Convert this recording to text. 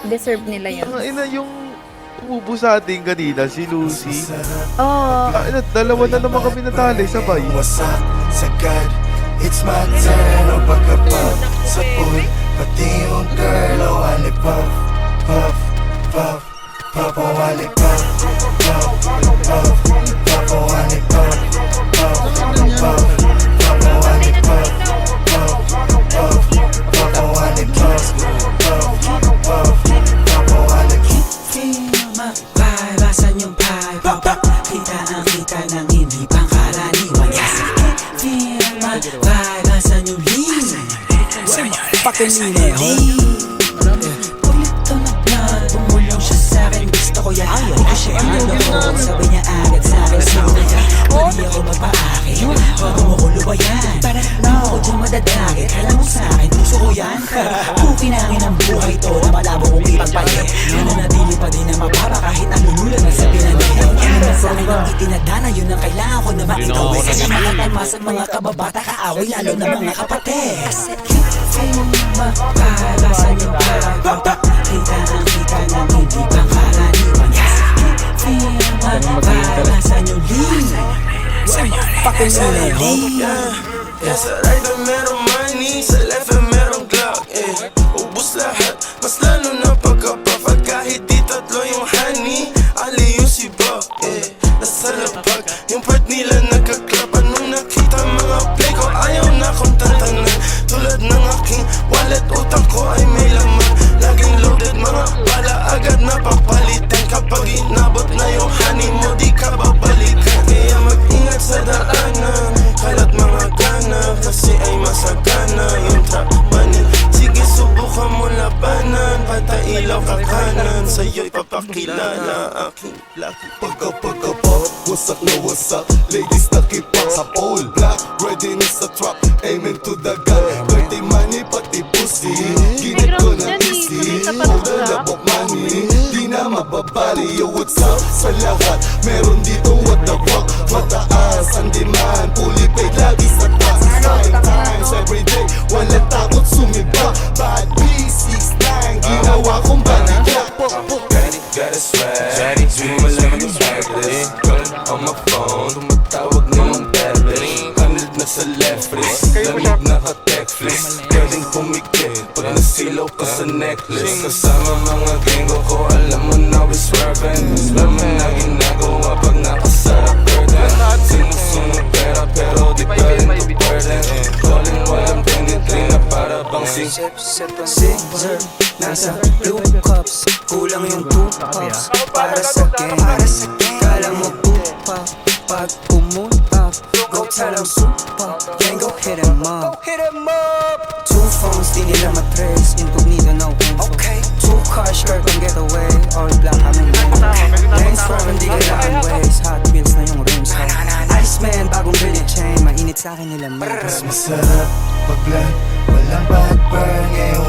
Deserve nila yun. Ang ina yung umubo sa ating kanina, si Lucy. Oo. Ina, dalawa na naman kami natali, sabay. Wasak sagad, it's my turn. O pagkapag sa pool, pati yung girl. O wali puff, puff, puff, puff. O wali puff, puff, puff, puff. O wali puff, puff, puff, puff. O wali puff, puff, puff, puff. O wali puff, puff, puff, puff. O wali vibe, asan yung vibe? Kita ang kita ng hindi pangkaraniwan. Feel my vibe, asan yung lean? Pakinina Pulito na blood, bumulong siya sa'kin. Gusto ko yan, di ko siya inaloko. Sabi niya agad sa'kin, sabi niya hindi ako magpaakit. Huwag kumukulo ba yan? Hindi ako dyan madadagit. Alam mo sa'kin, puso ko yan. Kung pinangin ang buhay to na malabo kong ipagpalit, nananatili pa din na mababa kahit nalululan na sa pinanay. Ano na sa'kin ang itinadana, yun ang kailangan ko na maitawin. Kasi makatalmasan mga kababata kaaway, lalo na mga kapatid. Feel my vibe, asan yung vibe? Kita ang kita ng hindi pangkaraniwan. Feel my vibe, asan yung lean? Pakinina Sa right na merong money, sa left na merong Glock, ubus lahat, mas lalo na pagka-puff. At kahit di tatlo yung honey, ali yung si Buck, nasa lapag, yung part nila nagka-clap. Anong nakita mga play ko, ayaw na akong tatanan. Tulad ng aking wallet, utang ko ay may laman. Laging loaded, mga bala agad na papalitan. Kapag inabot na yung honey mo, di ka babalikan. Kaya mag-ingat sa daanan, kalat mga gana, kasi ay masagana yung trap money. Sige subukan mo labanan, patailaw ka kanan, sa'yo'y papakilala aking lucky. Pagka-pop, wasak na wasak. Ladies nakipak sa all black. Readiness sa trap, aiming to the gun. Dirty money, pati pussy. Ginit ko na easy. Hold the labok money, di na mababali. Yo, what's up sa lahat? Meron dito what the fuck. Mataas ang demand, fully paid lagi sa taas. 9 times every day, walang takot sumiba. Bad B69, ginawa kong body clock. Got a swag, di mo malaman yung backlist. Call on my phone, tumatawag na mong tablet. Handled na sa left wrist, lamig na ka-techflix. Pwedeng pumikit, pag nasilaw ka sa necklace. Kasama mga genggo ko, alam mo na we swerving. Alam mo na ginagawa pag nakasarap curtain. Sinusunod pera pero di pa rin to burden. Calling walang 23 na para bang Scissor, nasa blue cups. Kulang yung 2 puffs para sa gang. Kala mo pupa pag pumunta. Go tell them super, gang go hit em up. 2 phones, di nila matrace. Incognito, no info. 2 car skirt on getaway. All black kami lanes foreign, di kailangan ways. Hot wheels na yung rims ko. Iceman, bagong billy chain. Mainit sa'kin nila Mas masarap pag-blunt, walang backburn. Ngayon